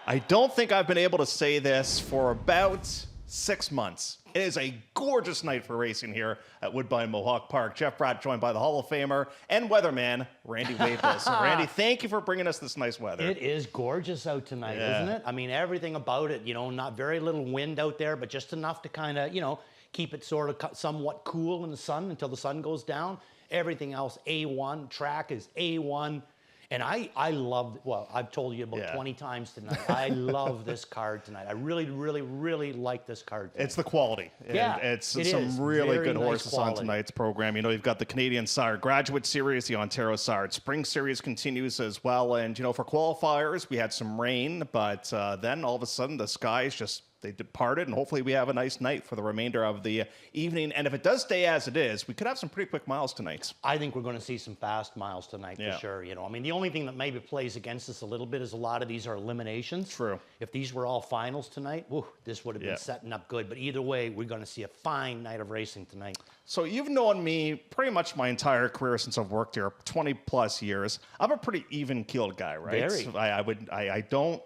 I don't think I've been able to say this for about 6 months. It is a gorgeous night for racing here at Woodbine Mohawk Park. Jeff Bratt joined by the Hall of Famer and weatherman, Randy Waples. So Randy, thank you for bringing us this nice weather. It is gorgeous out tonight, isn't it? I mean, everything about it, not very little wind out there, but just enough to kind of, keep it sort of somewhat cool in the sun until the sun goes down. Everything else, A1. Track is A1. And I love, well, I've told you about 20 times tonight. I love this card tonight. I really, really, really like this card tonight. It's the quality. Yeah, it's some is. really Very good nice horses quality. on tonight's program. You've got the Canadian Sire Graduate Series, the Ontario Sire Spring Series continues as well. And, for qualifiers, we had some rain, but then all of a sudden the skies just, they departed, and hopefully we have a nice night for the remainder of the evening. And if it does stay as it is, we could have some pretty quick miles tonight. I think we're going to see some fast miles tonight for sure. I mean, the only thing that maybe plays against us a little bit is a lot of these are eliminations. True. If these were all finals tonight, this would have been setting up good. But either way, we're going to see a fine night of racing tonight. So you've known me pretty much my entire career since I've worked here, 20 plus years. I'm a pretty even-keeled guy, right? Very. I don't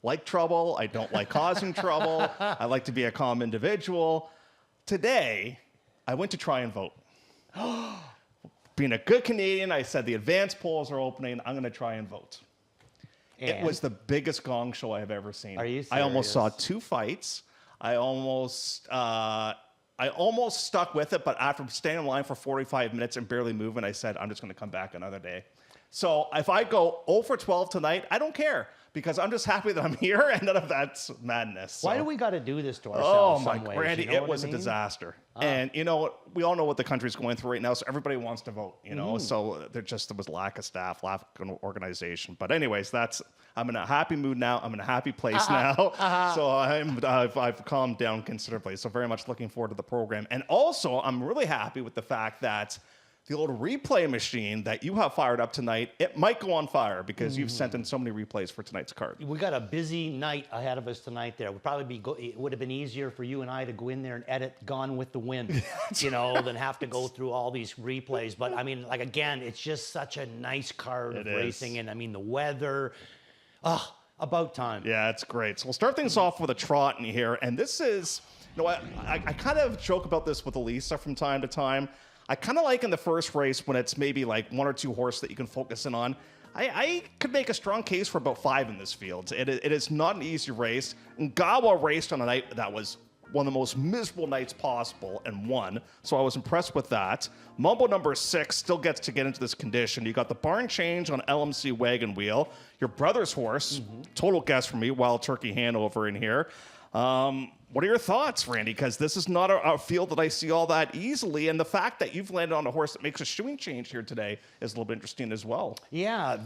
like trouble. I don't like causing trouble. I like to be a calm individual. Today, I went to try and vote. Being a good Canadian, I said the advance polls are opening. I'm going to try and vote. And It was the biggest gong show I have ever seen. Are you I almost saw serious? 2 fights. I almost stuck with it, but after staying in line for 45 minutes and barely moving, I said, I'm just going to come back another day. So if I go 0 for 12 tonight, I don't care, because I'm just happy that I'm here, and none of that's madness. why So- do we got to do this to Oh, ourselves my some ways? Randy, You know it what was I a mean? disaster. And we all know what the country's going through right now, so everybody wants to vote, So there was lack of staff, lack of organization. But anyways, I'm in a happy mood now. I'm in a happy place now. So I've calmed down considerably. So very much looking forward to the program. And also, I'm really happy with the fact that the old replay machine that you have fired up tonight, it might go on fire because you've sent in so many replays for tonight's card. We got a busy night ahead of us tonight. It would have been easier for you and I to go in there and edit Gone with the Wind, than have to go through all these replays. But I mean, again, it's just such a nice card of racing, and I mean the weather. About time. Yeah, it's great. So we'll start things off with a trot in here. And this is, I kind of joke about this with Elisa from time to time. I kind of like in the first race when it's maybe like 1 or 2 horses that you can focus in on. I could make a strong case for about 5 in this field. It is not an easy race. Ngawa raced on a night that was one of the most miserable nights possible and won. So I was impressed with that. Mumbo number 6 still gets to get into this condition. You got the barn change on LMC Wagon Wheel. Your brother's horse, total guess for me, Wild Turkey Hanover in here. What are your thoughts, Randy? Because this is not a field that I see all that easily. And the fact that you've landed on a horse that makes a shoeing change here today is a little bit interesting as well. Yeah,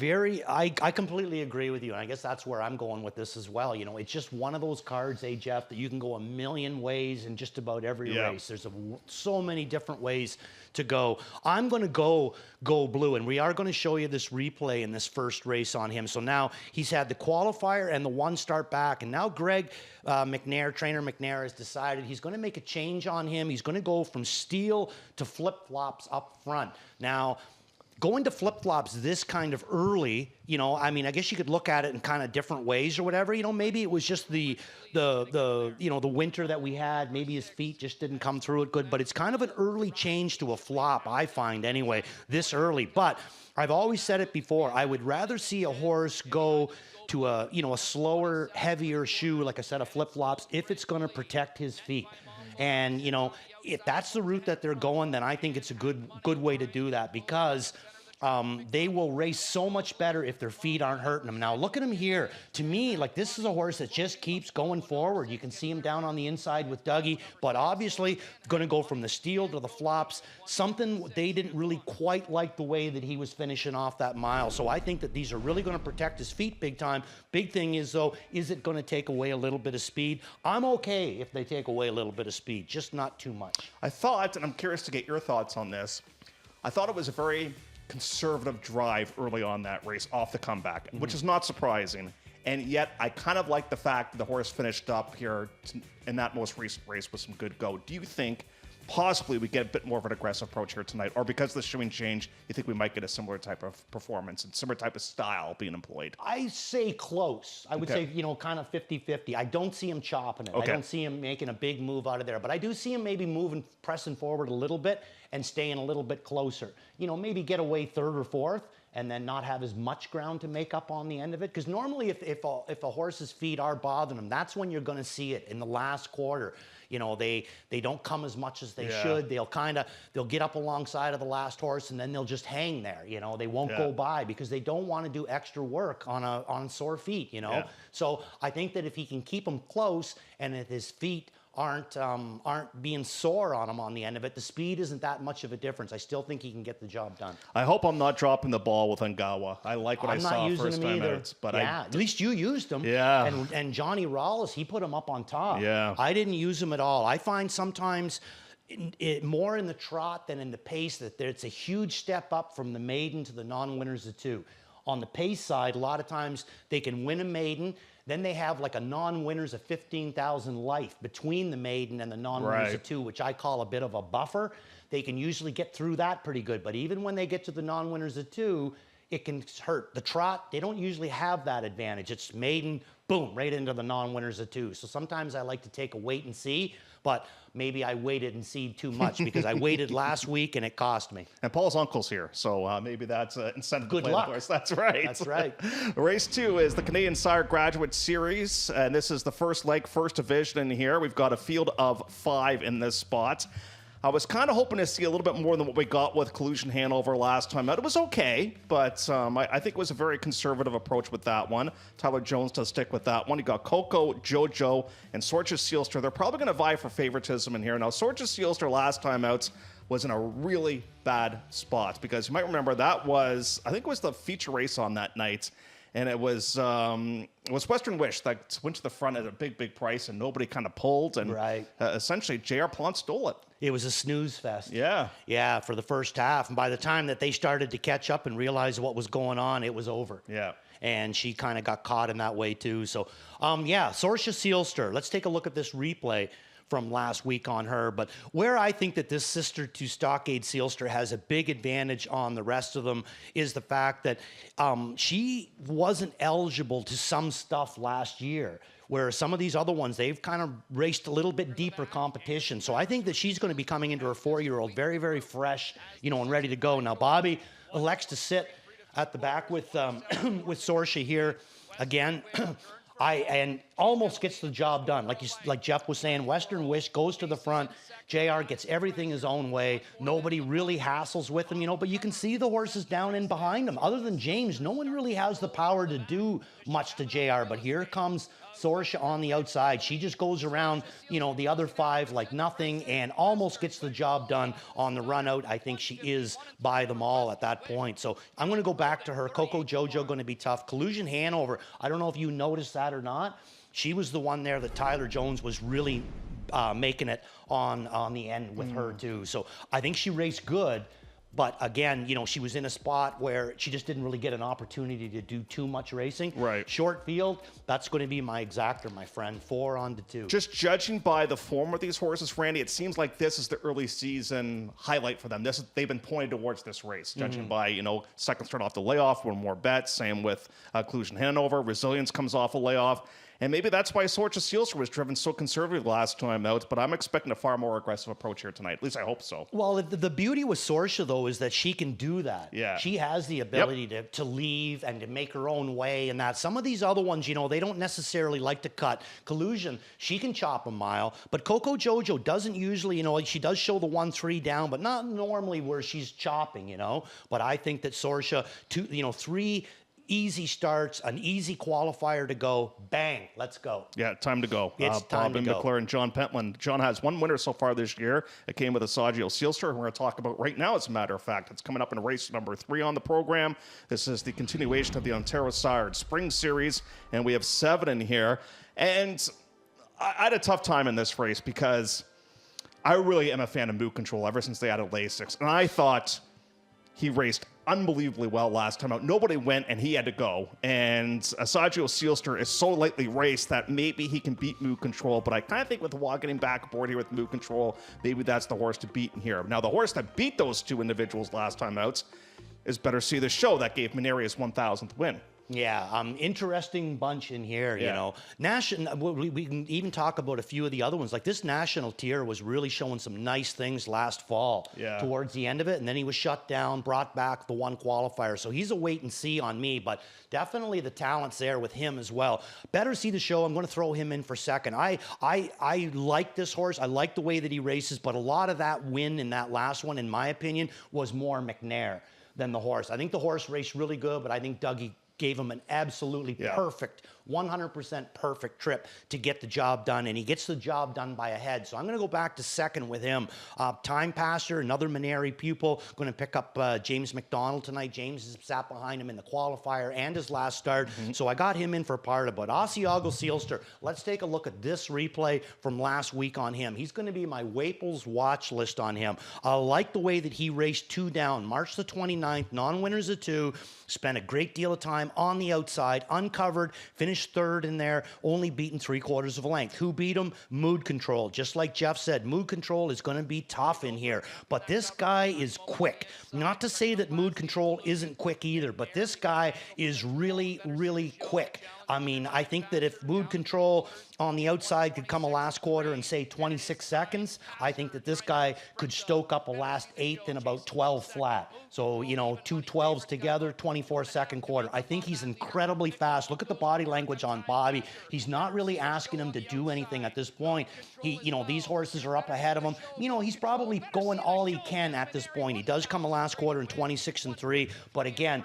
I completely agree with you. And I guess that's where I'm going with this as well. It's just one of those cards, Jeff, that you can go a million ways in just about every race. There's so many different ways to go. I'm going to go blue, and we are going to show you this replay in this first race on him. So now he's had the qualifier and the 1 start back, and now Greg trainer McNair has decided he's going to make a change on him. He's going to go from steel to flip-flops up front. Now, going to flip-flops this kind of early, I mean, I guess you could look at it in kind of different ways or whatever. Maybe it was just the winter that we had. Maybe his feet just didn't come through it good. But it's kind of an early change to a flop, I find anyway, this early. But I've always said it before. I would rather see a horse go to a slower, heavier shoe, like I said, a flip-flops, if it's going to protect his feet. And, if that's the route that they're going, then I think it's a good way to do that, because they will race so much better if their feet aren't hurting them. Now, look at him here. To me, this is a horse that just keeps going forward. You can see him down on the inside with Dougie, but obviously going to go from the steel to the flops, something they didn't really quite like the way that he was finishing off that mile. So I think that these are really going to protect his feet big time. Big thing is, though, is it going to take away a little bit of speed? I'm okay if they take away a little bit of speed, just not too much. I thought, and I'm curious to get your thoughts on this, I thought it was a very conservative drive early on that race off the comeback, which is not surprising. And yet I kind of like the fact that the horse finished up here in that most recent race with some good go. Do you think possibly we get a bit more of an aggressive approach here tonight? Or because of the showing change, you think we might get a similar type of performance and similar type of style being employed? I say close. I would say, kind of 50-50. I don't see him chopping it. I don't see him making a big move out of there. But I do see him maybe pressing forward a little bit and staying a little bit closer. Maybe get away third or fourth and then not have as much ground to make up on the end of it. Because normally if a horse's feet are bothering him, that's when you're going to see it in the last quarter. They don't come as much as they should. They'll get up alongside of the last horse and then they'll just hang there. They won't go by because they don't want to do extra work on sore feet. So I think that if he can keep them close and if his feet aren't being sore on him on the end of it, the speed isn't that much of a difference. I still think he can get the job done. I hope I'm not dropping the ball with Ngawa. I like what I saw first time out, but at least you used him. Yeah. And Johnny Rawls, he put him up on top. Yeah. I didn't use him at all. I find sometimes more in the trot than in the pace that it's a huge step up from the maiden to the non-winners of two. On the pace side, a lot of times they can win a maiden. Then they have like a non-winners of 15,000 life between the maiden and the non-winners of two, which I call a bit of a buffer. They can usually get through that pretty good. But even when they get to the non-winners of two, it can hurt. The trot, they don't usually have that advantage. It's maiden, boom, right into the non-winners of two. So sometimes I like to take a wait and see, but maybe I waited and see too much because I waited last week and it cost me. And Paul's uncle's here, so maybe that's an incentive to play the horse. That's right. That's right. Race 2 is the Canadian Sire Graduate Series, and this is the first leg, first division in here. We've got a field of 5 in this spot. I was kind of hoping to see a little bit more than what we got with Collusion Hanover last time out. It was okay, but I think it was a very conservative approach with that one. Tyler Jones does stick with that one. You got Coco, Jojo, and Sorcha Sealster. They're probably going to vie for favoritism in here. Now, Sorcha Sealster last time out was in a really bad spot because you might remember that was, I think it was the feature race on that night. And it was Western Wish that went to the front at a big price, and nobody kind of pulled. And essentially, J.R. Plant stole it. It was a snooze fest. Yeah. Yeah, for the first half. And by the time that they started to catch up and realize what was going on, it was over. Yeah. And she kind of got caught in that way, too. So, Sorcha Sealster. Let's take a look at this replay from last week on her. But where I think that this sister to Stockade Sealster has a big advantage on the rest of them is the fact that she wasn't eligible to some stuff last year, where some of these other ones, they've kind of raced a little bit deeper competition. So I think that she's going to be coming into her 4-year-old very, very fresh, and ready to go. Now, Bobby elects to sit at the back with with Sorcha here again. And almost gets the job done. Like Jeff was saying, Western Wish goes to the front. JR gets everything his own way. Nobody really hassles with him, but you can see the horses down in behind him. Other than James, no one really has the power to do much to JR. But here comes Sorcha on the outside. She just goes around, the other 5 like nothing and almost gets the job done on the run out. I think she is by them all at that point. So I'm going to go back to her. Coco Jojo going to be tough. Collusion Hanover, I don't know if you noticed that or not. She was the one there that Tyler Jones was really making it on the end with her too. So I think she raced good. But again, she was in a spot where she just didn't really get an opportunity to do too much racing. Right. Short field, that's going to be my exactor, my friend. 4 on to 2. Just judging by the form of these horses, Randy, it seems like this is the early season highlight for them. They've been pointed towards this race, judging by, second start off the layoff, 1 more bet. Same with Collusion Hanover. Resilience comes off a layoff. And maybe that's why Sorcha Sealster was driven so conservative last time out, but I'm expecting a far more aggressive approach here tonight. At least I hope so. Well, the beauty with Sorcha, though, is that she can do that. Yeah. She has the ability to leave and to make her own way and that. Some of these other ones, they don't necessarily like to cut. Collusion, she can chop a mile, but Coco Jojo doesn't usually, she does show the 1-3 down, but not normally where she's chopping, But I think that Sorcha, 3 easy starts, an easy qualifier to go, bang, let's go. Yeah, time to go. It's time to go. Bob McClure and John Pentland. John has 1 winner so far this year. It came with Asagio Sealster, who we're going to talk about right now, as a matter of fact. It's coming up in race number 3 on the program. This is the continuation of the Ontario Sire Spring Series, and we have 7 in here. And I had a tough time in this race because I really am a fan of Moot Control ever since they added Lasix. And I thought he raced unbelievably well last time out. Nobody went, and he had to go. And Sergio Sealster is so lightly raced that maybe he can beat Mood Control. But I kind of think with Waugh getting back aboard here with Mood Control, maybe that's the horse to beat in here. Now, the horse that beat those two individuals last time out is Better See the Show. That gave Maneri his 1,000th win. Yeah, interesting bunch in here, you Yeah. know. We can even talk about a few of the other ones. Like this national tier was really showing some nice things last fall towards the end of it. And then he was shut down, brought back the one qualifier. So he's a wait and see on me, but definitely the talent's there with him as well. Better See the Show. I'm going to throw him in for second. I like this horse. I like the way that he races, but a lot of that win in that last one, in my opinion, was more McNair than the horse. I think the horse raced really good, but I think Dougie gave him an absolutely perfect, 100% perfect trip to get the job done, and he gets the job done by a head. So I'm going to go back to second with him. Time Passer, another Maneri pupil, going to pick up James McDonald tonight. James has sat behind him in the qualifier and his last start, so I got him in for part of it. Asiago Sealster, let's take a look at this replay from last week on him. He's going to be my Waples watch list on him. I like the way that he raced 2 down, March the 29th, non-winners of 2, spent a great deal of time on the outside, uncovered, finished third in there, only beaten 3/4 of a length. Who beat him? Mood Control. Just like Jeff said, Mood Control is going to be tough in here, but this guy is quick. Not to say that Mood Control isn't quick either, but this guy is really, really quick. I mean, I think that if Mood Control on the outside could come a last quarter and say 26 seconds, I think that this guy could stoke up a last eighth in about 12 flat. So, you know, 2 12s together, 24-second quarter. I think he's incredibly fast. Look at the body language on Bobby. He's not really asking him to do anything at this point. You know, these horses are up ahead of him. You know, he's probably going all he can at this point. He does come a last quarter in 26-3, but again,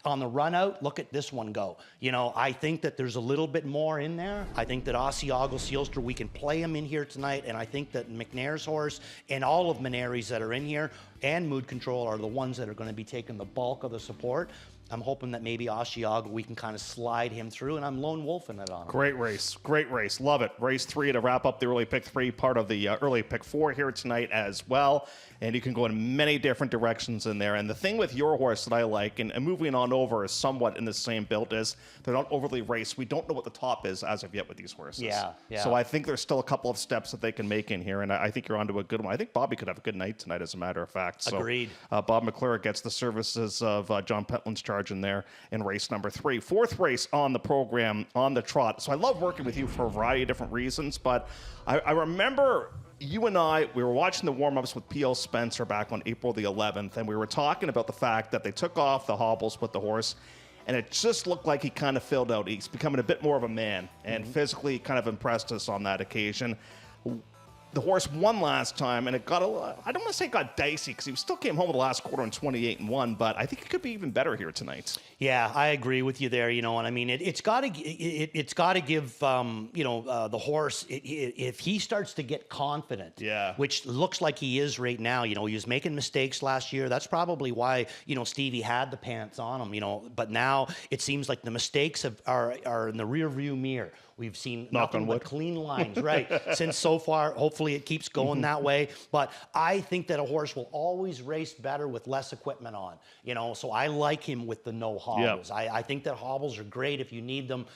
on the run out, look at this one go. You know, I think that there's a little bit more in there. I think that Asiago Sealster, we can play him in here tonight, and I think that McNair's horse and all of Maneri's that are in here and Mood Control are the ones that are going to be taking the bulk of the support. I'm hoping that maybe Asiago, we can kind of slide him through, and I'm lone wolfing it on him. Great race. Great race. Love it. Race 3 to wrap up the early pick 3, part of the early pick 4 here tonight as well. And you can go in many different directions in there. And the thing with your horse that I like, and moving on over is somewhat in the same build, is they're not overly raced. We don't know what the top is as of yet with these horses. Yeah. So I think there's still a couple of steps that they can make in here, and I think you're onto a good one. I think Bobby could have a good night tonight, as a matter of fact. So, agreed. Bob McClure gets the services of John Petlin's charge in there in race number 3. 4th race on the program, on the trot. So I love working with you for a variety of different reasons, but I remember you and we were watching the warm-ups with P.L. Spencer back on April the 11th, and we were talking about the fact that they took off the hobbles with the horse, and it just looked like he kind of filled out. He's becoming a bit more of a man, and physically kind of impressed us on that occasion. The horse won last time, and it got I don't want to say it got dicey, because he still came home with the last quarter in 28-1, but I think it could be even better here tonight. Yeah, I agree with you there. You know, and I mean, it's got to give the horse, if he starts to get confident, which looks like he is right now. You know, he was making mistakes last year. That's probably why Stevie had the pants on him. You know, but now it seems like the mistakes are in the rear view mirror. We've seen nothing but clean lines, right? Since so far, hopefully it keeps going that way. But I think that a horse will always race better with less equipment on, so I like him with the no hobbles. Yep. I think that hobbles are great if you need them,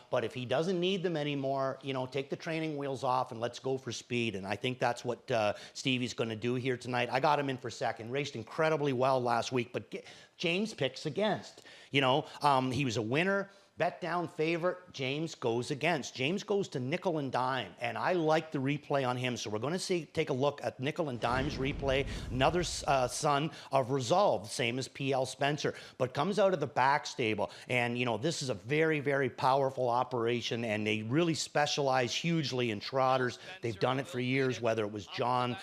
but if he doesn't need them anymore, take the training wheels off and let's go for speed. And I think that's what Stevie's going to do here tonight. I got him in for second. Raced incredibly well last week, but James picks against. He was a winner. Bet down favorite, James goes against. James goes to nickel and dime, and I like the replay on him. So we're going to take a look at nickel and dime's replay. Another son of Resolve, same as P.L. Spencer, but comes out of the back stable. And, this is a very, very powerful operation, and they really specialize hugely in trotters. They've done it for years, whether it was John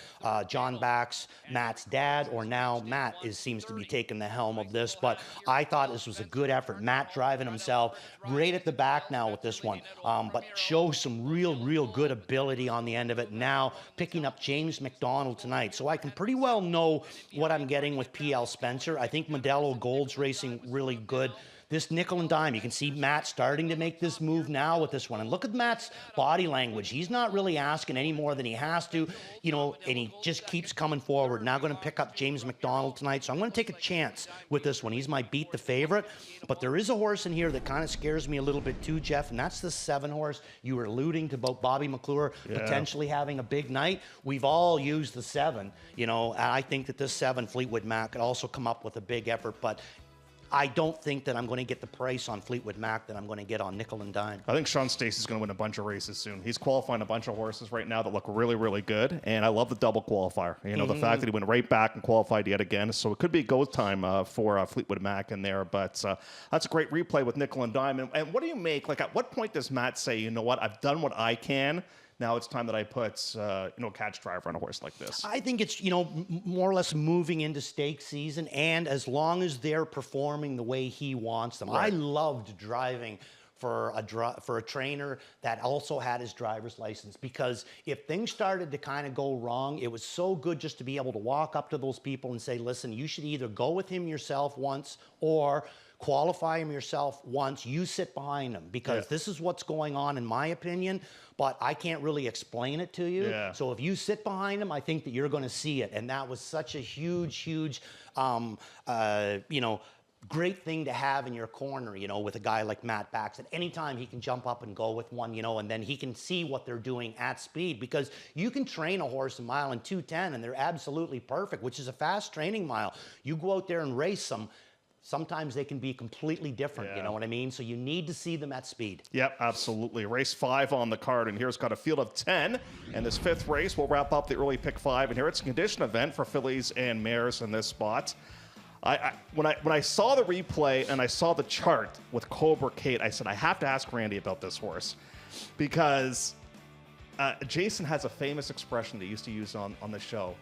Bax, Matt's dad, or now Matt seems to be taking the helm of this. But I thought this was a good effort. Matt driving himself right at the back now with this one, but shows some real good ability on the end of it. Now picking up James McDonald tonight, so I can pretty well know what I'm getting with P.L. Spencer. I think Modelo Gold's racing really good. this nickel and dime. You can see Matt starting to make this move now with this one. And look at Matt's body language. He's not really asking any more than he has to, and he just keeps coming forward. Now going to pick up James McDonald tonight. So I'm going to take a chance with this one. He's my beat the favorite. But there is a horse in here that kind of scares me a little bit too, Jeff, and that's the 7 horse. You were alluding to about Bobby McClure potentially having a big night. We've all used the 7, and I think that this 7, Fleetwood Mac, could also come up with a big effort, but I don't think that I'm going to get the price on Fleetwood Mac that I'm going to get on nickel and dime. I think Sean Stacey's going to win a bunch of races soon. He's qualifying a bunch of horses right now that look really, really good, and I love the double qualifier. The fact that he went right back and qualified yet again, so it could be go time for Fleetwood Mac in there, but that's a great replay with nickel and dime. And what do you make? Like, at what point does Matt say, you know what, I've done what I can, now it's time that I put, a catch driver on a horse like this? I think it's, more or less moving into stake season, and as long as they're performing the way he wants them. Right. I loved driving for a trainer that also had his driver's license, because if things started to kind of go wrong, it was so good just to be able to walk up to those people and say, listen, you should either go with him yourself once or qualify him yourself once. You sit behind him, because this is what's going on, in my opinion, but I can't really explain it to you. Yeah. So if you sit behind him, I think that you're going to see it. And that was such a huge, great thing to have in your corner, with a guy like Matt Bax. At any time he can jump up and go with one, and then he can see what they're doing at speed, because you can train a horse a mile in 2:10 and they're absolutely perfect, which is a fast training mile. You go out there and race them, sometimes they can be completely different, you know what I mean? So you need to see them at speed. Yep, absolutely. Race 5 on the card, and here's got a field of 10. And this 5th race, we'll wrap up the early pick 5. And here it's a condition event for fillies and mares in this spot. When I saw the replay and I saw the chart with Cobra Kate, I said, I have to ask Randy about this horse, because Jason has a famous expression that he used to use on the show.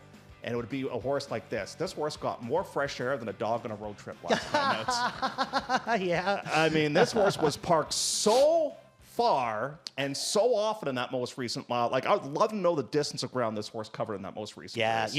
And it would be a horse like this. This horse got more fresh air than a dog on a road trip last time. Yeah. I mean, this horse was parked so far and so often in that most recent mile. Like, I would love to know the distance of ground this horse covered in that most recent race.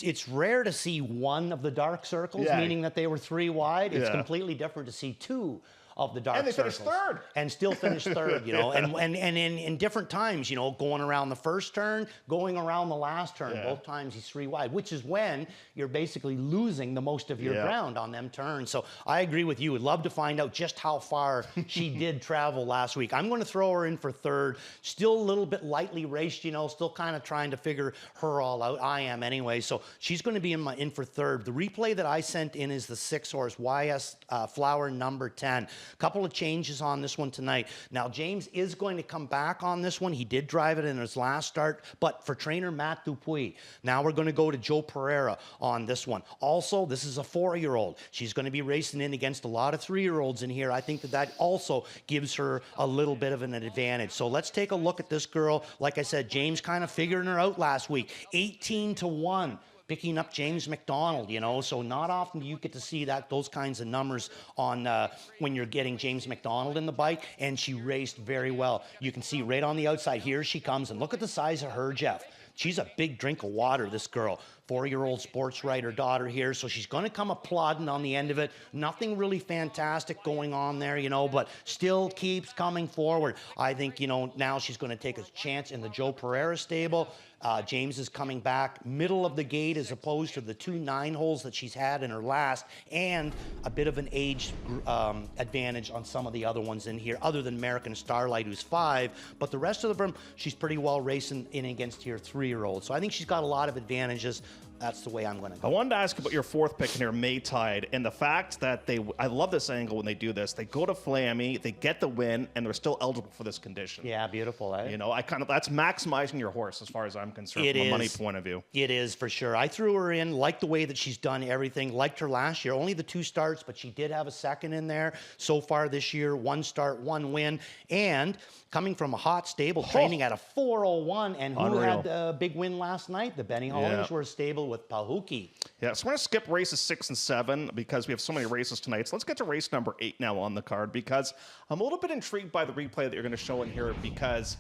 It's rare to see one of the dark circles, meaning that they were 3 wide. It's completely different to see 2 of the dark circles. And they finished third. And still finished third, and in different times, going around the first turn, going around the last turn. Both times he's 3 wide, which is when you're basically losing the most of your ground on them turns. So I agree with you. Would love to find out just how far she did travel last week. I'm going to throw her in for third. Still a little bit lightly raced, still kind of trying to figure her all out. I am anyway. So she's going to be in for third. The replay that I sent in is the 6 horse YS Flower number 10. Couple of changes on this one tonight. Now, James is going to come back on this one. He did drive it in his last start, but for trainer Matt Dupuis. Now we're going to go to Joe Pereira on this one. Also, this is a 4-year-old. She's going to be racing in against a lot of 3-year-olds in here. I think that also gives her a little bit of an advantage. So let's take a look at this girl. Like I said, James kind of figuring her out last week. 18-1. Picking up James McDonald, so not often do you get to see those kinds of numbers on when you're getting James McDonald in the bike, and she raced very well. You can see right on the outside, here she comes, and look at the size of her, Jeff. She's a big drink of water, this girl. 4-year-old sports writer daughter here, so she's going to come applauding on the end of it. Nothing really fantastic going on there, but still keeps coming forward. I think, now she's going to take a chance in the Joe Pereira stable. James is coming back middle of the gate as opposed to the 2 9-holes that she's had in her last, and a bit of an age advantage on some of the other ones in here, other than American Starlight, who's 5. But the rest of them, she's pretty well racing in against here 3-year-olds. So I think she's got a lot of advantages. That's the way I'm going to go. I wanted to ask about your 4th pick in here, Maytide, and the fact that I love this angle when they do this. They go to Flammy, they get the win, and they're still eligible for this condition. Yeah, beautiful, eh? That's maximizing your horse as far as I'm concerned from a money point of view. It is, for sure. I threw her in, liked the way that she's done everything, liked her last year. Only the 2 starts, but she did have a second in there so far this year. 1 start, 1 win, and coming from a hot stable, training at a 4:01, and who had the big win last night? The Benny Hollings were stable with Pahuki. Yeah, so we're going to skip races 6 and 7 because we have so many races tonight. So let's get to race number 8 now on the card, because I'm a little bit intrigued by the replay that you're going to show in here, because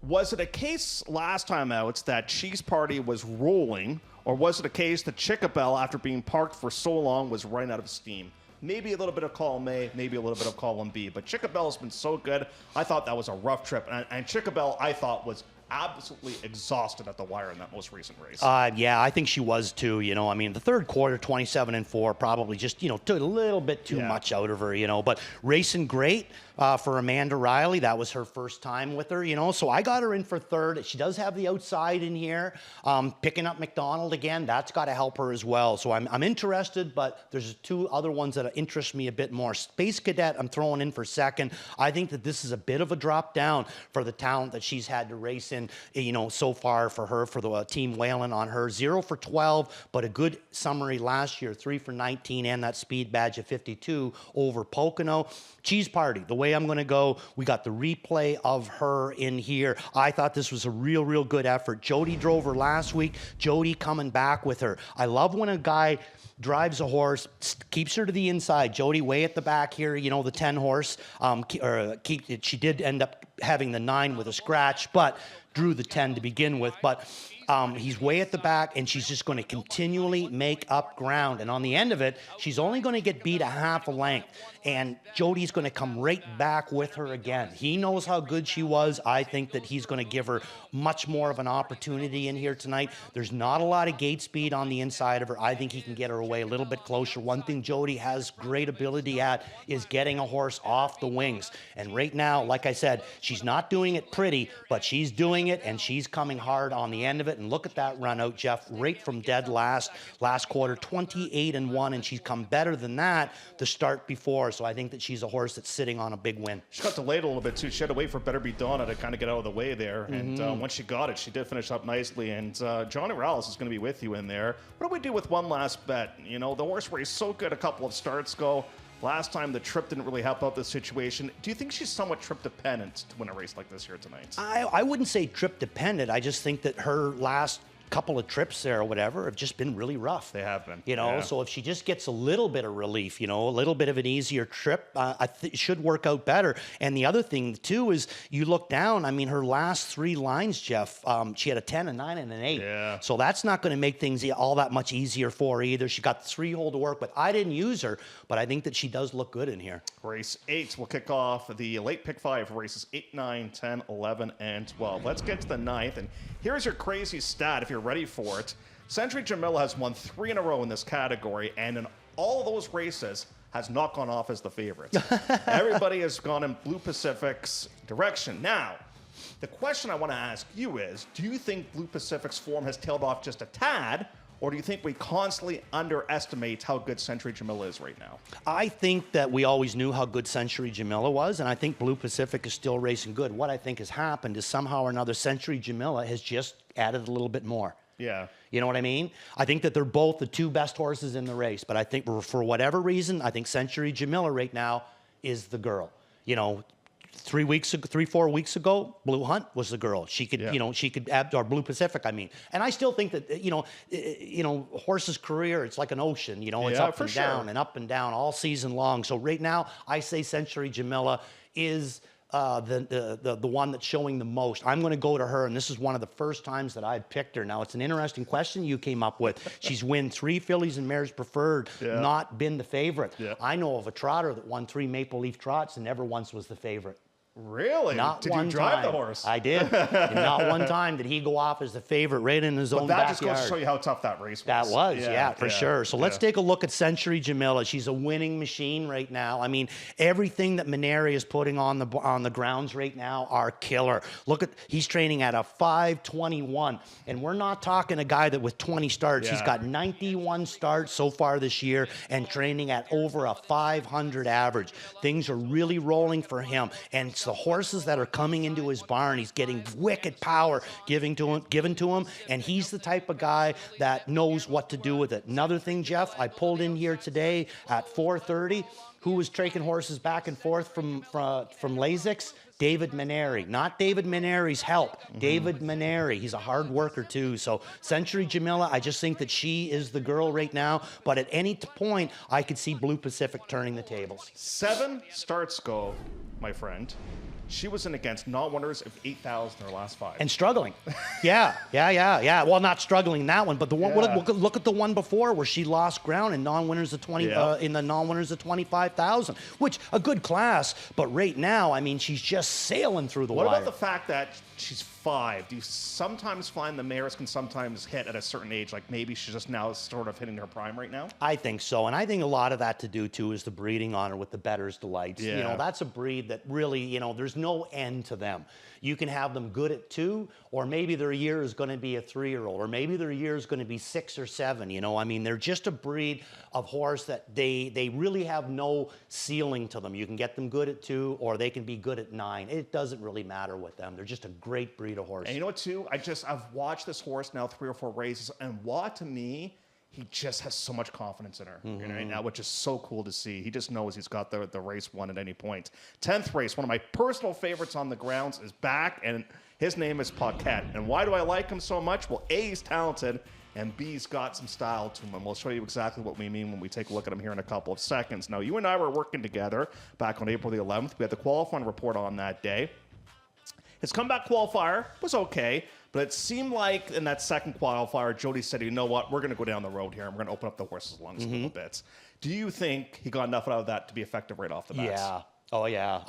was it a case last time out that Cheese Party was rolling, or was it a case that Chickabell, after being parked for so long, was running out of steam? maybe a little bit of column A, maybe a little bit of column B. But Chickabelle's been so good. I thought that was a rough trip. And Chickabelle, I thought, was absolutely exhausted at the wire in that most recent race. Yeah, I think she was too. I mean, the third quarter, 27-4, probably just, took a little bit too much out of her, but racing great for Amanda Riley. That was her first time with her, so I got her in for third. She does have the outside in here. Picking up McDonald again, that's got to help her as well. So I'm interested, but there's two other ones that interest me a bit more. Space Cadet, I'm throwing in for second. I think that this is a bit of a drop down for the talent that she's had to race in, so far for her, for the team Whalen on her. 0 for 12, but a good summary last year, 3 for 19, and that speed badge of 52 over Pocono. Cheese Party, the way I'm going to go, we got the replay of her in here. I thought this was a real good effort. Jody drove her last week. Jody coming back with her. I love when a guy drives a horse, keeps her to the inside. Jody way at the back here, the 10 horse. She did end up having the 9 with a scratch, but drew the 10 to begin with. But he's way at the back, and she's just going to continually make up ground. And on the end of it, she's only going to get beat a half a length. And Jody's going to come right back with her again. He knows how good she was. I think that he's going to give her much more of an opportunity in here tonight. There's not a lot of gate speed on the inside of her. I think he can get her away a little bit closer. One thing Jody has great ability at is getting a horse off the wings. And right now, like I said, she's not doing it pretty, but she's doing it, and she's coming hard on the end of it. And look at that run out, Jeff, right from dead last quarter, 28-1, and she's come better than that the start before. So I think that she's a horse that's sitting on a big win. She got delayed a little bit too. She had to wait for Better Be Donna to kind of get out of the way there. And once she got it, she did finish up nicely. And Johnny Rallis is going to be with you in there. What do we do with one last bet? The horse raced so good a couple of starts ago. Last time the trip didn't really help out this situation. Do you think she's somewhat trip dependent to win a race like this here tonight? I wouldn't say trip dependent. I just think that her last couple of trips there or whatever have just been really rough. They have been. So if she just gets a little bit of relief, a little bit of an easier trip, it should work out better. And the other thing too is you look down, I mean, her last 3 lines, Jeff, she had a 10, a 9, and an 8. Yeah. So that's not going to make things all that much easier for her either. She got the 3-hole to work with. I didn't use her, but I think that she does look good in here. Race 8 will kick off the late pick 5 races 8, 9, 10, 11, and 12. Let's get to the 9th. And here's your crazy stat if you're ready for it. Century Jamila has won 3 in a row in this category, and in all of those races has not gone off as the favorite. Everybody has gone in Blue Pacific's direction. Now, the question I want to ask you is, do you think Blue Pacific's form has tailed off just a tad, or do you think we constantly underestimate how good Century Jamila is right now? I think that we always knew how good Century Jamila was, and I think Blue Pacific is still racing good. What I think has happened is somehow or another Century Jamila has just added a little bit more. Yeah. You know what I mean? I think that they're both the 2 best horses in the race, but I think for whatever reason, I think Century Jamila right now is the girl. 3, 4 weeks ago, Blue Hunt was the girl. She could, or Blue Pacific, I mean. And I still think that, horse's career, it's like an ocean. It's up and down and up and down all season long. So right now, I say Century Jamila is the one that's showing the most. I'm going to go to her, and this is one of the first times that I've picked her. Now, it's an interesting question you came up with. She's won 3 fillies and mares preferred, not been the favorite. Yeah. I know of a trotter that won 3 Maple Leaf Trots and never once was the favorite. Really? Not did one you drive time. the horse? I did. And not one time did he go off as the favorite right in his own backyard. That just goes to show you how tough that race was. That was, for sure. So let's take a look at Century Jamila. She's a winning machine right now. I mean, everything that Maneri is putting on the grounds right now are killer. Look at, he's training at a 5:21, and we're not talking a guy that with 20 starts. Yeah. He's got 91 starts so far this year and training at over a 500 average. Things are really rolling for him, and it's the horses that are coming into his barn. He's getting wicked power given to him, and he's the type of guy that knows what to do with it. Another thing, Jeff, I pulled in here today at 4:30. Who was taking horses back and forth from Lasix? David Maneri. Not David Maneri's help. Mm-hmm. David Maneri. He's a hard worker too. So Century Jamila, I just think that she is the girl right now. But at any point, I could see Blue Pacific turning the tables. 7 starts go, my friend. She was in against non-winners of 8,000 in her last 5. And struggling. Yeah. Well, not struggling in that one, but the one. Look at the one before where she lost ground in non-winners of 20 in the non-winners of 25,000, which a good class. But right now, I mean, she's just sailing through the wire. What about the fact that she's 5? Do you sometimes find the mares can sometimes hit at a certain age? Like maybe she's just now sort of hitting her prime right now? I think so. And I think a lot of that to do, too, is the breeding on her with the Better's Delights. Yeah. You know, that's a breed that really, you know, there's no end to them. You can have them good at 2, or maybe their year is going to be a 3-year-old, or maybe their year is going to be 6 or 7. You know, I mean, they're just a breed of horse that they really have no ceiling to them. You can get them good at 2, or they can be good at 9. It doesn't really matter with them. They're just a great breed of horse. And you know what, too? I've watched this horse now 3 or 4 races, and Watt, to me, he just has so much confidence in her right now, which is so cool to see. He just knows he's got the race won at any point. 10th race, one of my personal favorites on the grounds, is back, and his name is Paquette. And why do I like him so much? Well, A, he's talented, and B, he's got some style to him. And we'll show you exactly what we mean when we take a look at him here in a couple of seconds. Now, you and I were working together back on April the 11th. We had the qualifying report on that day. His comeback qualifier was okay, but it seemed like in that second qualifier, Jody said, you know what, we're going to go down the road here, and we're going to open up the horse's lungs a little bit. Do you think he got enough out of that to be effective right off the bat? Yeah. Oh yeah.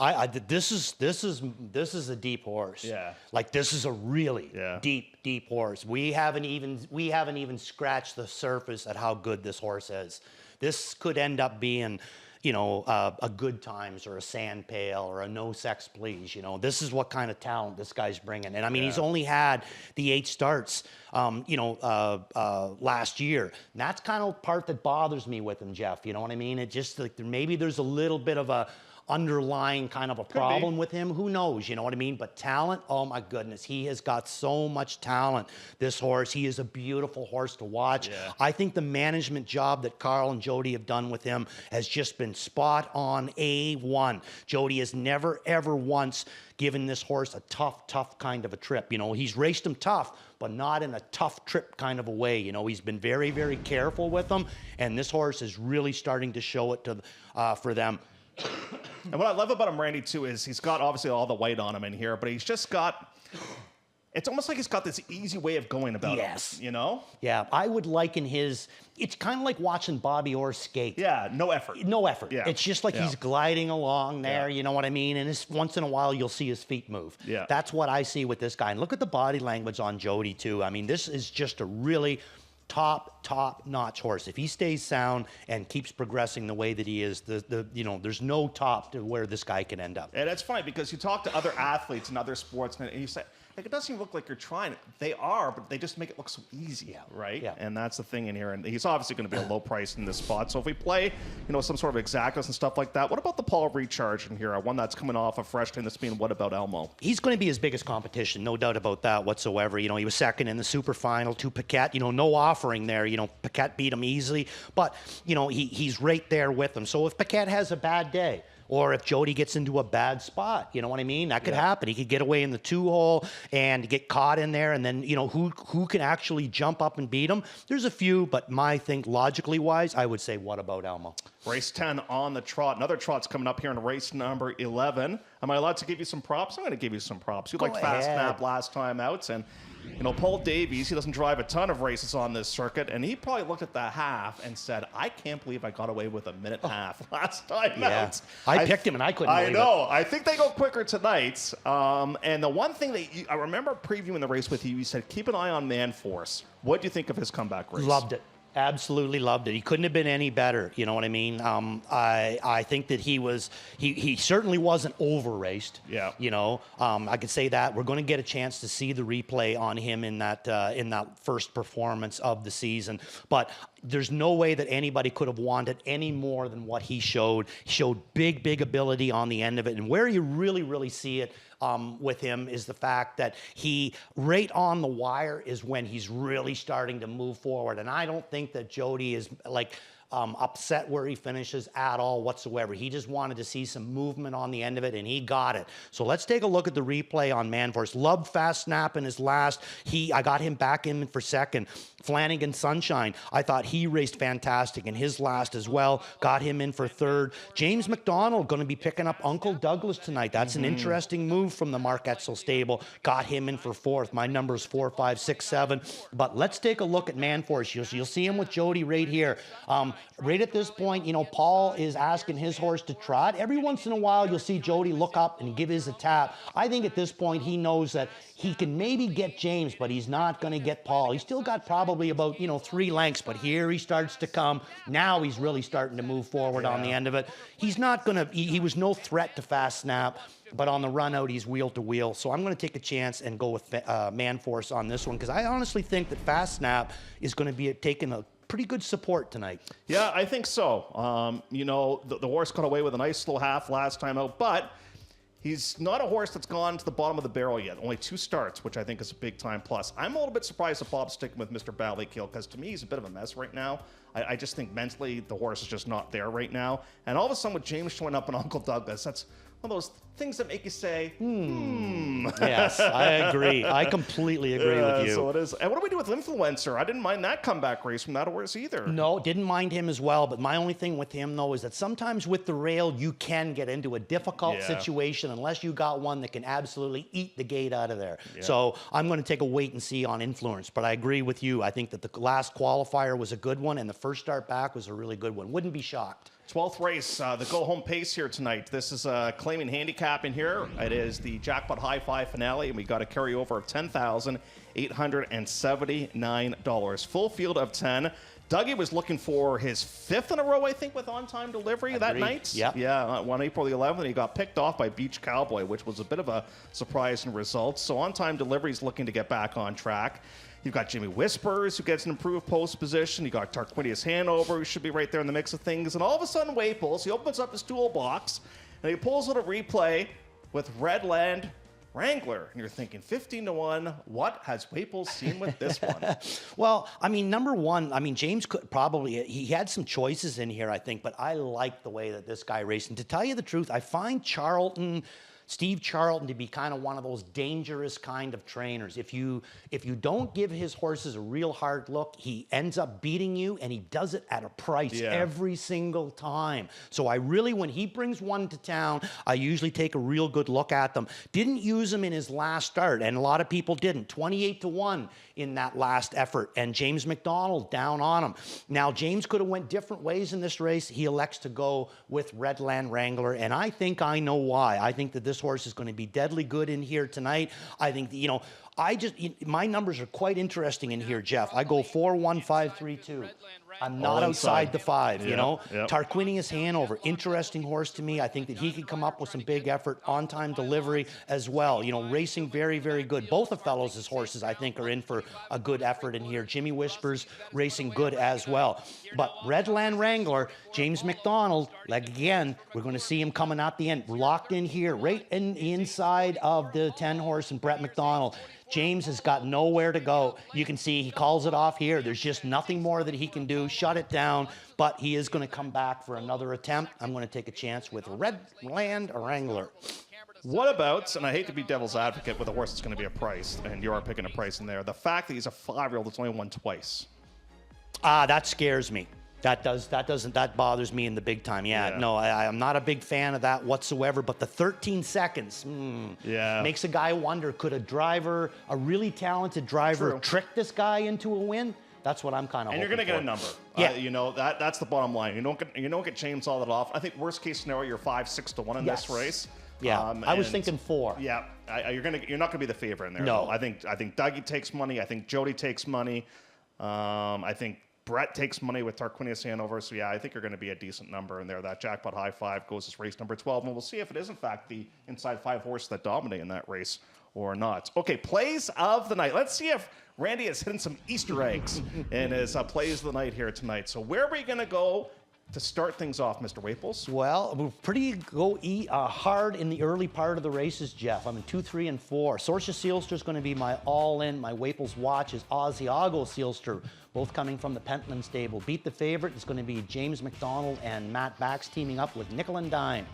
This is a deep horse. Yeah. Like this is a really deep horse. We haven't even scratched the surface at how good this horse is. This could end up being, you know, a Good Times or a Sand Pail or a No Sex Please. You know, this is what kind of talent this guy's bringing. And I mean, he's only had the 8 starts, last year. And that's kind of part that bothers me with him, Jeff. You know what I mean? It just like maybe there's a little bit of a underlying kind of a problem with him. Who knows? You know what I mean? But talent, oh my goodness, he has got so much talent, this horse. He is a beautiful horse to watch. Yeah. I think the management job that Carl and Jody have done with him has just been spot on A1. Jody has never, ever once given this horse a tough kind of a trip. You know, he's raced him tough, but not in a tough trip kind of a way. You know, he's been very, very careful with him, and this horse is really starting to show it to for them. And what I love about him, Randy, too, is he's got obviously all the weight on him in here, but he's just got, it's almost like he's got this easy way of going about it, you know? Yeah, I would liken it's kind of like watching Bobby Orr skate. Yeah, no effort. No effort. Yeah. It's just like he's gliding along there, Yeah. you know what I mean? And once in a while, you'll see his feet move. Yeah. That's what I see with this guy. And look at the body language on Jody, too. I mean, this is just a really top-notch horse. If he stays sound and keeps progressing the way that he is, there's no top to where this guy can end up. And it's funny because you talk to other athletes and other sports, and you say, like, it doesn't even look like you're trying. They are, but they just make it look so easy, right? Yeah. And that's the thing in here. And he's obviously going to be a low price in this spot. So if we play, some sort of exactas and stuff like that, what about the Paul Recharge in here? One that's coming off a fresh thing that's being, what about Elmo? He's going to be his biggest competition, no doubt about that whatsoever. You know, he was second in the super final to Paquette. You know, no offering there. You know, Paquette beat him easily. But, you know, he's right there with him. So if Paquette has a bad day, or if Jody gets into a bad spot, you know what I mean? That could happen. He could get away in the 2-hole and get caught in there, and then, you know, who can actually jump up and beat him? There's a few, but my think logically wise, I would say, what about Elmo? Race 10 on the trot. Another trot's coming up here in race number 11. Am I allowed to give you some props? I'm going to give you some props. You liked Fast Snap last time out, and Paul Davies, he doesn't drive a ton of races on this circuit, and he probably looked at the half and said, I can't believe I got away with a minute and a half last time out. I picked him, and I couldn't believe it. I know. I think they go quicker tonight. And the one thing that I remember previewing the race with you, you said, keep an eye on Man Force. What do you think of his comeback race? Loved it. Absolutely loved it. He couldn't have been any better. You know what I mean? I think that he certainly wasn't over raced. Yeah. You know, I could say that. We're going to get a chance to see the replay on him in that first performance of the season. But there's no way that anybody could have wanted any more than what he showed. He showed big ability on the end of it. And where you really see it with him is the fact that he, right on the wire, is when he's really starting to move forward. And I don't think that Jody is like upset where he finishes at all whatsoever. He just wanted to see some movement on the end of it, and he got it. So let's take a look at the replay on Manforce. Loved Fast Snap in his last. I got him back in for second. Flanagan Sunshine, I thought he raced fantastic in his last as well. Got him in for third. James McDonald going to be picking up Uncle Douglas tonight. That's an interesting move from the Mark Etzel stable. Got him in for fourth. My number's 4, 5, 6, 7. But let's take a look at Manforce. You'll see him with Jody right here. Right at this point, you know, Paul is asking his horse to trot. Every once in a while, you'll see Jody look up and give his a tap. I think at this point, he knows that he can maybe get James, but he's not going to get Paul. He's still got probably about, 3 lengths, but here he starts to come. Now he's really starting to move forward on the end of it. He's not going to, he was no threat to Fast Snap, but on the run out, he's wheel to wheel. So I'm going to take a chance and go with Manforce on this one, because I honestly think that Fast Snap is going to be taking a pretty good support tonight. Yeah, I think so. The horse got away with a nice little half last time out, but he's not a horse that's gone to the bottom of the barrel yet. Only 2 starts, which I think is a big time plus. I'm a little bit surprised that Bob's sticking with Mr. Ballykill, because to me, he's a bit of a mess right now. I just think mentally the horse is just not there right now. And all of a sudden with James showing up and Uncle Douglas, that's one of those things that make you say, Yes, I agree. I completely agree with you. So it is. And what do we do with Influencer? I didn't mind that comeback race from that horse either. No, didn't mind him as well. But my only thing with him, though, is that sometimes with the rail, you can get into a difficult situation unless you got one that can absolutely eat the gate out of there. Yeah. So I'm going to take a wait and see on Influence. But I agree with you. I think that the last qualifier was a good one, and the first start back was a really good one. Wouldn't be shocked. 12th race, the go-home pace here tonight. This is claiming handicap in here. It is the Jackpot High Five finale, and we got a carryover of $10,879. Full field of 10. Dougie was looking for his 5th in a row, I think, with on-time delivery that night. Yep. Yeah, on April the 11th, and he got picked off by Beach Cowboy, which was a bit of a surprising result. So on-time delivery is looking to get back on track. You've got Jimmy Whispers, who gets an improved post position. You got Tarquinius Hanover, who should be right there in the mix of things. And all of a sudden, Waples, he opens up his toolbox, and he pulls out a replay with Redland Wrangler. And you're thinking, 15-1, what has Waples seen with this one? Well, I mean, number one, James could probably, he had some choices in here, I think, but I like the way that this guy raced. And to tell you the truth, I find Steve Charlton to be kind of one of those dangerous kind of trainers. If you don't give his horses a real hard look, he ends up beating you, and he does it at a price every single time. So I really, when he brings one to town, I usually take a real good look at them. Didn't use him in his last start, and a lot of people didn't. 28-1 in that last effort, and James McDonald down on him. Now, James could have went different ways in this race. He elects to go with Redland Wrangler, and I think I know why. I think that this horse is going to be deadly good in here tonight. I think, my numbers are quite interesting in here, Jeff. I go 4, 1, 5, 3, 2. I'm not outside the 5, Yep. Tarquinius Hanover, interesting horse to me. I think that he could come up with some big effort, on-time delivery as well. Racing very, very good. Both of fellows' horses, I think, are in for a good effort in here. Jimmy Whispers racing good as well. But Redland Wrangler, James McDonald, again, we're going to see him coming out the end, locked in here, right in the inside of the 10-horse and Brett McDonald. James has got nowhere to go. You can see he calls it off here. There's just nothing more that he can do. Shut it down. But he is going to come back for another attempt. I'm going to take a chance with Redland Wrangler. What about, and I hate to be devil's advocate with a horse that's going to be a price, and you are picking a price in there, the fact that he's a 5-year-old that's only won twice. That scares me. That bothers me in the big time. No, I'm not a big fan of that whatsoever, but the 13 seconds makes a guy wonder, could a really talented driver trick this guy into a win? That's what I'm kind of hoping. And you're going to get a number. That's the bottom line. You don't get James all that off. I think worst case scenario, you're 5-6-1 in this race. Yeah, I was thinking 4. Yeah, you're not going to be the favorite in there. No, though. I think Dougie takes money. I think Jody takes money. I think Brett takes money with Tarquinius Hanover. So, I think you're going to be a decent number in there. That Jackpot High Five goes as race number 12. And we'll see if it is, in fact, the inside 5 horse that dominate in that race or not. Okay, plays of the night. Let's see if Randy has hidden some Easter eggs in his plays of the night here tonight. So, where are we going to go to start things off, Mr. Waples? Well, we're pretty hard in the early part of the races, Jeff. I'm in 2, 3, and 4. Sorcia Sealster is going to be my all-in. My Waples watch is Asiago Sealster, both coming from the Pentland stable. Beat the Favorite is going to be James McDonald and Matt Bax teaming up with Nickel and Dime.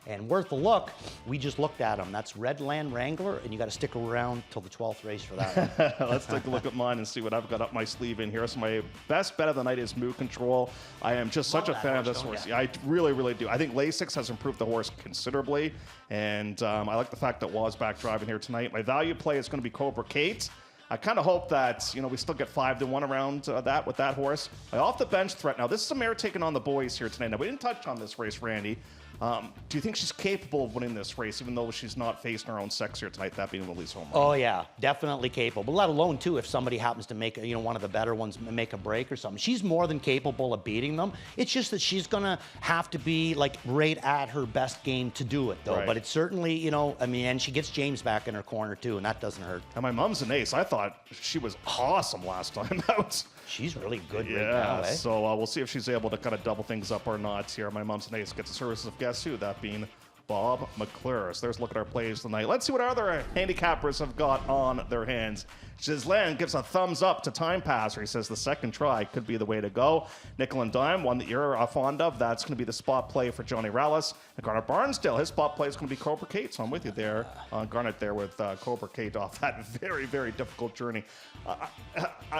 And worth a look, we just looked at them. That's Redland Wrangler, and you got to stick around till the 12th race for that one. Let's take a look at mine and see what I've got up my sleeve in here. So my best bet of the night is Moo Control. I am just such a fan of this horse. Yeah, I really, really do. I think Lasix has improved the horse considerably, and I like the fact that Waz back driving here tonight. My value play is going to be Cobra Kate. I kind of hope that, we still get 5-1 around that with that horse. My off-the-bench threat. Now, this is a mare taking on the boys here tonight. Now, we didn't touch on this race, Randy. Do you think she's capable of winning this race, even though she's not facing her own sex here tonight, that being Willie's home run? Oh, yeah, definitely capable. Let alone, too, if somebody happens to make, one of the better ones make a break or something. She's more than capable of beating them. It's just that she's going to have to be, right at her best game to do it, though. Right. But it's certainly, and she gets James back in her corner, too, and that doesn't hurt. And my mom's an ace. I thought she was awesome last time out. She's really good right Yeah, now, eh? so we'll see if she's able to kind of double things up or not here. My mom's an ace gets the services of guess who, that being Bob McClure. So there's a look at our plays tonight. Let's see what our other handicappers have got on their hands. Gislen gives a thumbs up to Time Passer. He says the second try could be the way to go. Nickel and Dime, one that you're fond of. That's going to be the spot play for Johnny Rallis. And Garnet Barnsdale, his spot play is going to be Cobra Kate. So I'm with you there, Garnet there with Cobra Kate off that very, very difficult journey. I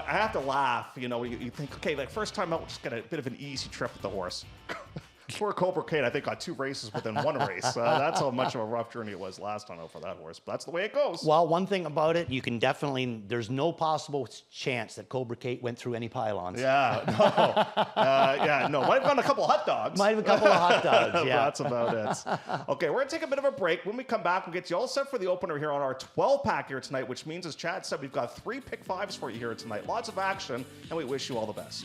have to laugh. You think, okay, first time out, we'll just get a bit of an easy trip with the horse. Poor Cobra Kate, I think, got 2 races within 1 race. That's how much of a rough journey it was last time out for that horse. But that's the way it goes. Well, one thing about it, you can definitely, there's no possible chance that Cobra Kate went through any pylons. Yeah, no. Might have gone a couple of hot dogs. Might have a couple of hot dogs, yeah. That's about it. Okay, we're going to take a bit of a break. When we come back, we'll get you all set for the opener here on our 12-pack here tonight, which means, as Chad said, we've got 3 pick 5s for you here tonight. Lots of action, and we wish you all the best.